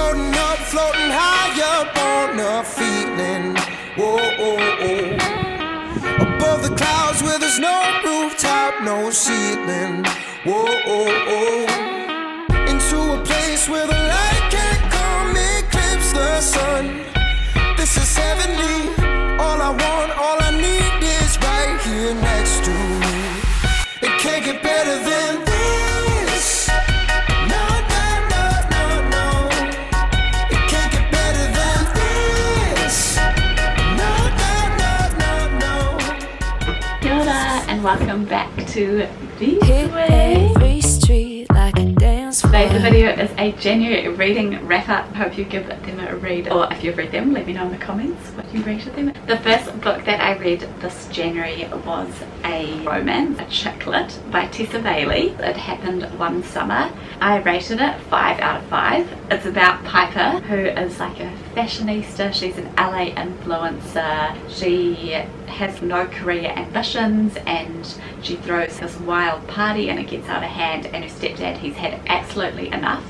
floating up, floating high up on a feeling. Whoa, oh, oh. Above the clouds where there's no rooftop, no ceiling. Whoa, oh, oh. Into a place where the light can't come, eclipse the sun. This is heavenly. All I want, all I need is right here next to me. It can't get better than this. No, no, no, no, no. It can't get better than this. No, no, no, no, no. Kia ora and welcome back to This Hit Way. every street like a dance floor. Today's video is a January reading wrap up. Hope you give them a read, or if you've read them, let me know in the comments what you rated them. The first book that I read this January was a romance, a chick lit by Tessa Bailey. It happened one summer. I rated it 5 out of 5. It's about Piper, who is like a fashionista. She's an LA influencer. She has no career ambitions and she throws this wild party and it gets out of hand, and her stepdad, he's had absolutely enough,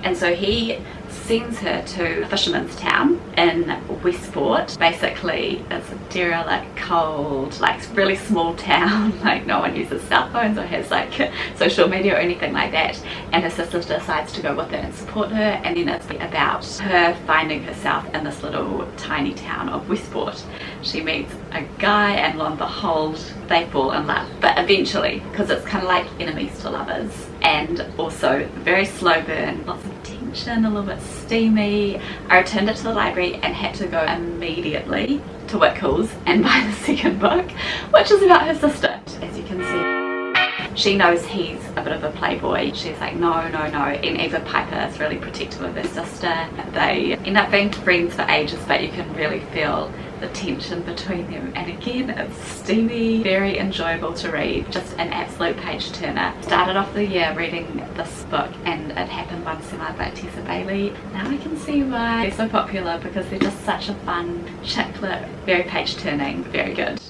and so he sends her to a fisherman's town in Westport. Basically it's a derelict, cold, like really small town, like no one uses cell phones or has like social media or anything like that, and her sister decides to go with her and support her, and then it's about her finding herself in this little tiny town of Westport. She meets a guy and lo and behold they fall in love, but eventually, because it's kind of like enemies to lovers, and also very slow burn, lots of tension, a little bit steamy. I returned it to the library and had to go immediately to Wickles and buy the second book, which is about her sister. As you can see, she knows he's a bit of a playboy. She's like, no, no, no, and Eva Piper is really protective of her sister. They end up being friends for ages, but you can really feel the tension between them, and again it's steamy, very enjoyable to read, just an absolute page turner. Started off the year reading this book and It Happened One Summer by Tessa Bailey. Now I can see why they're so popular, because they're just such a fun chick lit, very page turning, very good.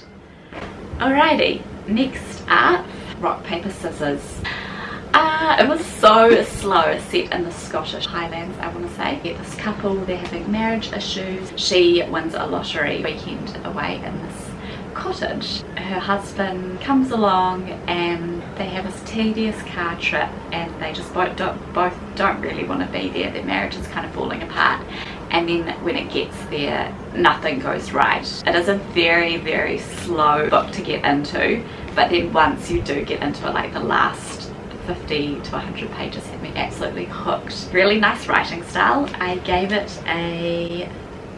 Alrighty, next up, Rock Paper Scissors. It was so slow, set in the Scottish Highlands, I want to say. This couple, they're having marriage issues. She wins a lottery weekend away in this cottage. Her husband comes along and they have this tedious car trip, and they just both don't really want to be there. Their marriage is kind of falling apart, and then when it gets there, nothing goes right. It is a very, very slow book to get into, but then once you do get into it, like the last 50 to 100 pages had me absolutely hooked. Really nice writing style. I gave it a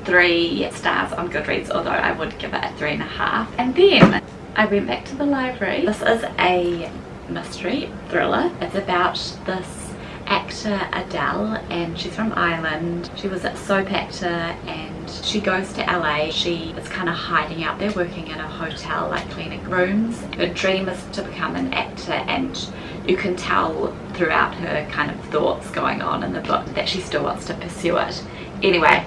3 stars on Goodreads, although I would give it a 3.5. And then I went back to the library. This is a mystery thriller. It's about this actor Adele, and she's from Ireland. She was a soap actor and she goes to LA. She is kind of hiding out there, working in a hotel, like cleaning rooms. Her dream is to become an actor, and you can tell throughout her kind of thoughts going on in the book that she still wants to pursue it. Anyway,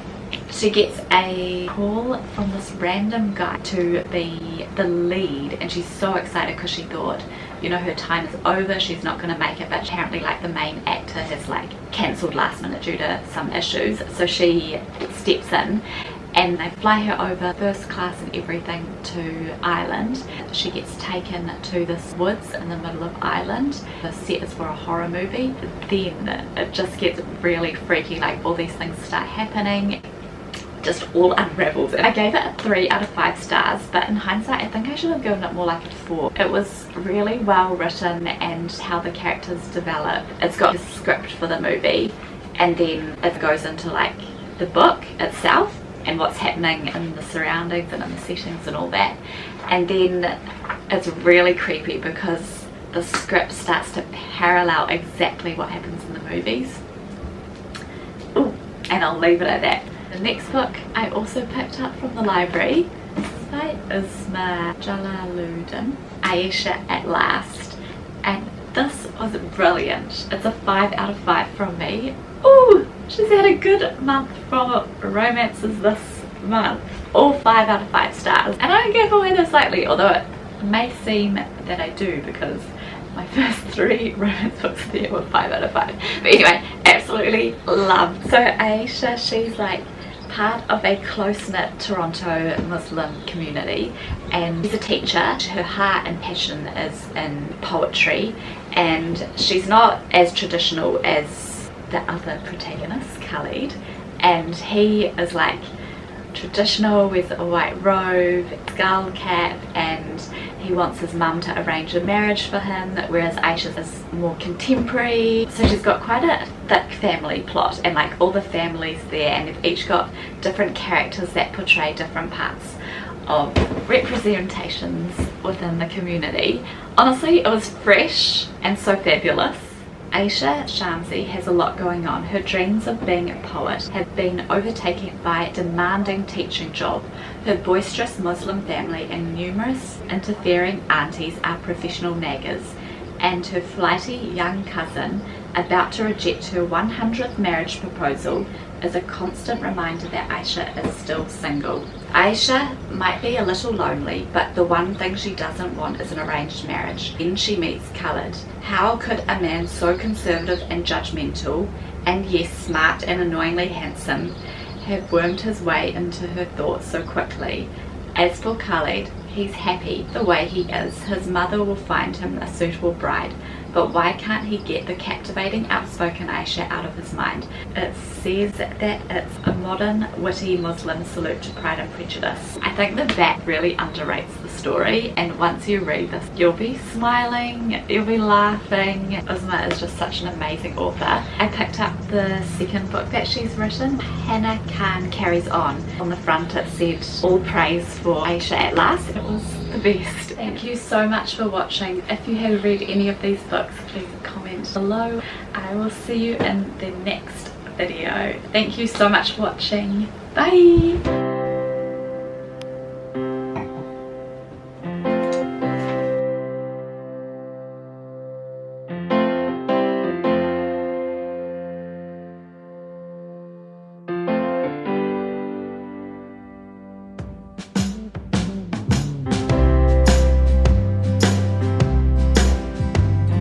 she gets a call from this random guy to be the lead, and she's so excited because she thought, you know, her time is over, she's not going to make it, but apparently like the main actor has like cancelled last minute due to some issues, so she steps in and they fly her over first class and everything to Ireland. She gets taken to this woods in the middle of Ireland. The set is for a horror movie. Then it just gets really freaky, like all these things start happening, just all unravels. I gave it a 3 out of 5 stars, but in hindsight I think I should have given it more like a 4. It was really well written, and how the characters develop. It's got the script for the movie, and then it goes into like the book itself and what's happening in the surroundings and in the settings and all that. And then it's really creepy because the script starts to parallel exactly what happens in the movies. Ooh, and I'll leave it at that. The next book I also picked up from the library. This is by Isma Jalaluddin, Aisha at Last, and this was brilliant. It's a 5 out of 5 from me. Ooh, she's had a good month from romances this month. All 5 out of 5 stars, and I don't give away this lightly, although it may seem that I do, because my first 3 romance books there were 5 out of 5. But anyway, absolutely absolutely love. So Aisha, she's like part of a close-knit Toronto Muslim community, and she's a teacher. Her heart and passion is in poetry, and she's not as traditional as the other protagonist, Khalid, and he is like traditional with a white robe, skull cap, and he wants his mum to arrange a marriage for him, whereas Aisha is more contemporary. So she's got quite a thick family plot, and like all the families there, and they've each got different characters that portray different parts of representations within the community. Honestly, it was fresh and so fabulous. Aisha Shamsi has a lot going on. Her dreams of being a poet have been overtaken by a demanding teaching job. Her boisterous Muslim family and numerous interfering aunties are professional naggers, and her flighty young cousin, about to reject her 100th marriage proposal, is a constant reminder that Aisha is still single. Aisha might be a little lonely, but the one thing she doesn't want is an arranged marriage. Then she meets Khalid. How could a man so conservative and judgmental, and yes, smart and annoyingly handsome, have wormed his way into her thoughts so quickly? As for Khalid, he's happy the way he is. His mother will find him a suitable bride, but why can't he get the captivating, outspoken Aisha out of his mind? It says that it's a modern, witty Muslim salute to Pride and Prejudice. I think that really underrates the story, and once you read this, you'll be smiling, you'll be laughing. Uzma is just such an amazing author. I picked up the second book that she's written, Hannah Khan Carries On. On the front it said, all praise for Aisha at last. It was the best. Thank you so much for watching. If you have read any of these books, please comment below. I will see you in the next video. Thank you so much for watching. Bye!